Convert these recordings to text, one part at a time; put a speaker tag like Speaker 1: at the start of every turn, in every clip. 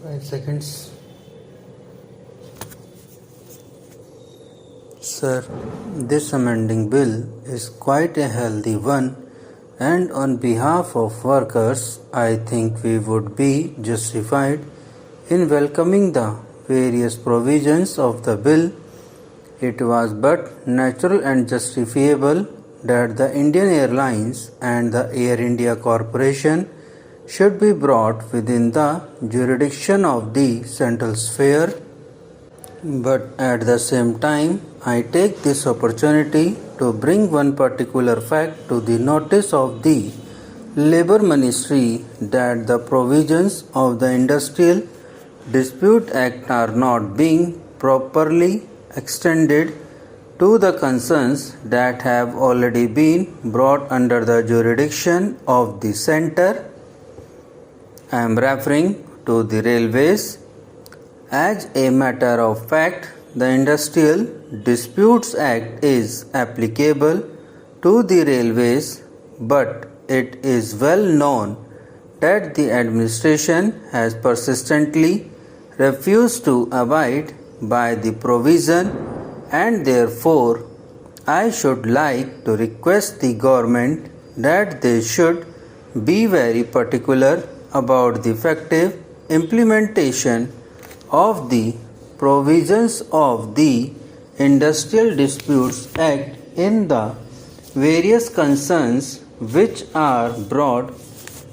Speaker 1: 5 seconds. Sir, this amending bill is quite a healthy one, and on behalf of workers, I think we would be justified in welcoming the various provisions of the bill. It was but natural and justifiable that the Indian Airlines and the Air India Corporation should be brought within the jurisdiction of the central sphere. But at the same time, I take this opportunity to bring one particular fact to the notice of the Labour Ministry, that the provisions of the Industrial Dispute Act are not being properly extended to the concerns that have already been brought under the jurisdiction of the centre. I am referring to the railways. As a matter of fact, the Industrial Disputes Act is applicable to the railways, but it is well known that the administration has persistently refused to abide by the provision, and therefore I should like to request the government that they should be very particular about the effective implementation of the provisions of the Industrial Disputes Act in the various concerns which are brought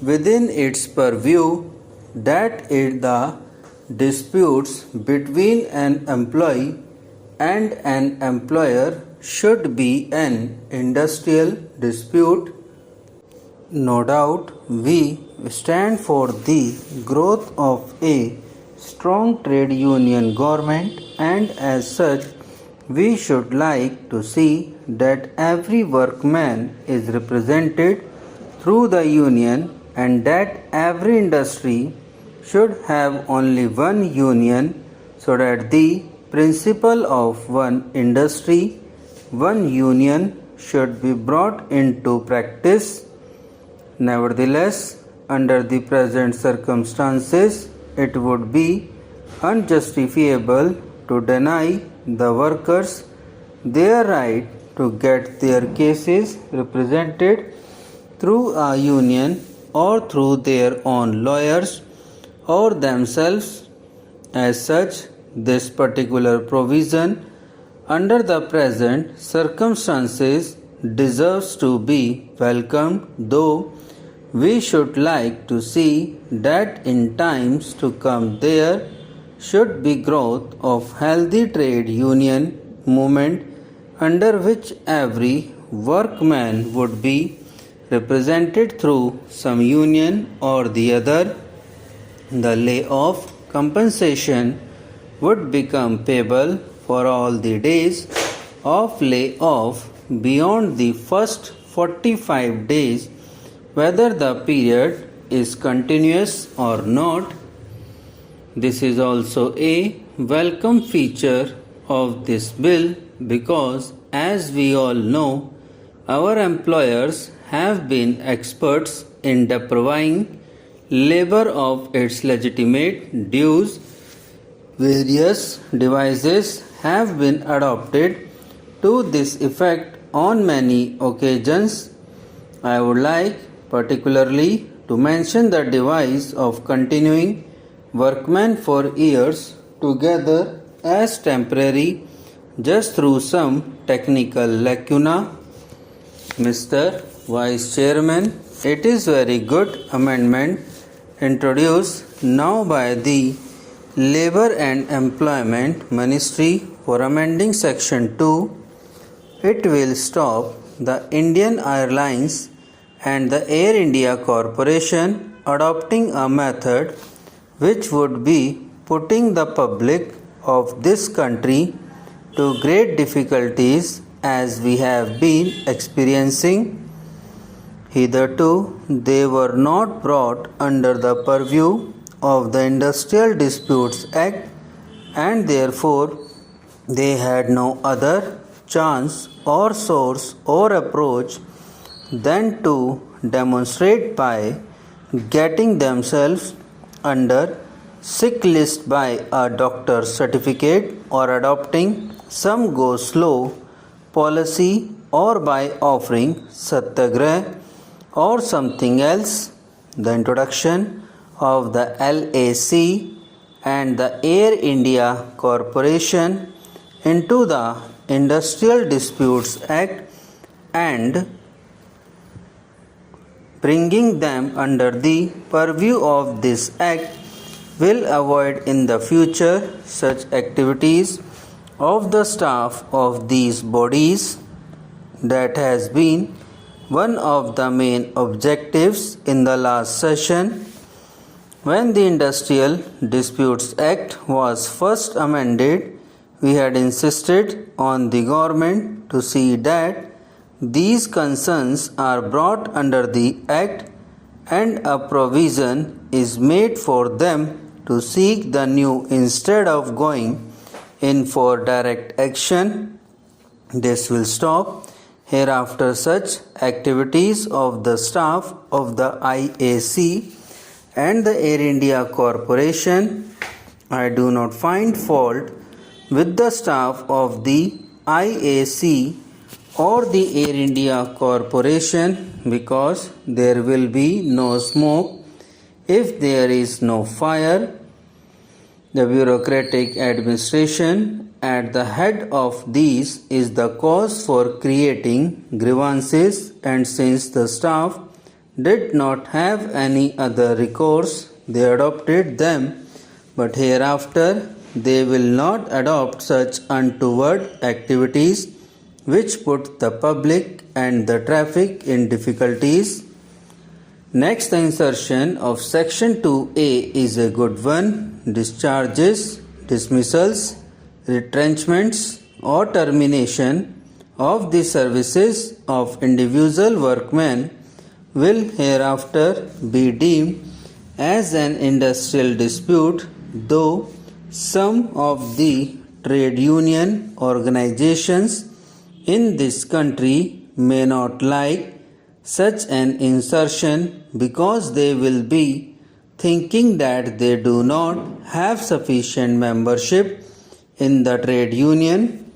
Speaker 1: within its purview, that the disputes between an employee and an employer should be an industrial dispute. No doubt we stand for the growth of a strong trade union government, and as such we should like to see that every workman is represented through the union, and that every industry should have only one union, so that the principle of one industry, one union should be brought into practice. Nevertheless, under the present circumstances, it would be unjustifiable to deny the workers their right to get their cases represented through a union or through their own lawyers or themselves. As such, this particular provision under the present circumstances deserves to be welcomed, though we should like to see that in times to come there should be growth of healthy trade union movement, under which every workman would be represented through some union or the other. The layoff compensation would become payable for all the days of layoff beyond the first 45 days, whether the period is continuous or not. This is also a welcome feature of this bill, because as we all know, our employers have been experts in depriving labor of its legitimate dues. Various devices have been adopted to this effect on many occasions. I would like particularly to mention the device of continuing workmen for years together as temporary just through some technical lacuna. Mr. Vice Chairman, it is very good amendment introduced now by the Labour and Employment Ministry for amending Section 2. It will stop the Indian Airlines and the Air India Corporation adopting a method which would be putting the public of this country to great difficulties, as we have been experiencing. Hitherto, they were not brought under the purview of the Industrial Disputes Act, and therefore they had no other chance or source or approach than to demonstrate by getting themselves under sick list by a doctor's certificate, or adopting some go slow policy, or by offering satyagrah or something else. The introduction of the LAC and the Air India Corporation into the Industrial Disputes Act and bringing them under the purview of this act will avoid in the future such activities of the staff of these bodies. That has been one of the main objectives in the last session. When the Industrial Disputes Act was first amended, we had insisted on the government to see that these concerns are brought under the Act and a provision is made for them to seek the new instead of going in for direct action. This will stop hereafter such activities of the staff of the IAC and the Air India Corporation. I do not find fault with the staff of the IAC or the Air India Corporation because there will be no smoke if there is no fire. The bureaucratic administration at the head of these is the cause for creating grievances, and since the staff did not have any other recourse, they adopted them, but hereafter they will not adopt such untoward activities which put the public and the traffic in difficulties. Next, the insertion of Section 2A is a good one. Discharges, dismissals, retrenchments or termination of the services of individual workmen will hereafter be deemed as an industrial dispute, though some of the trade union organizations in this country may not like such an insertion because they will be thinking that they do not have sufficient membership in the trade union.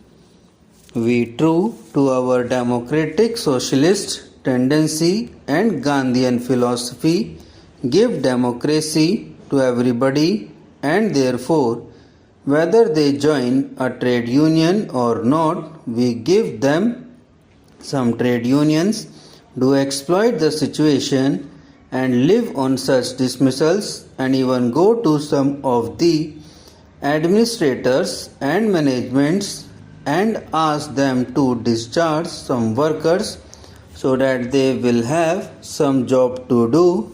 Speaker 1: We, true to our democratic socialist tendency and Gandhian philosophy, give democracy to everybody, and therefore whether they join a trade union or not, we give them. Some trade unions do exploit the situation and live on such dismissals, and even go to some of the administrators and managements and ask them to discharge some workers so that they will have some job to do.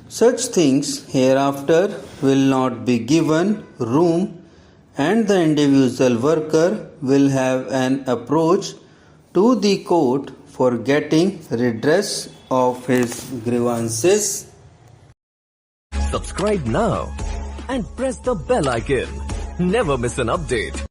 Speaker 1: Such things hereafter will not be given room, and the individual worker will have an approach to the court for getting redress of his grievances.
Speaker 2: Subscribe now and press the bell icon. Never miss an update.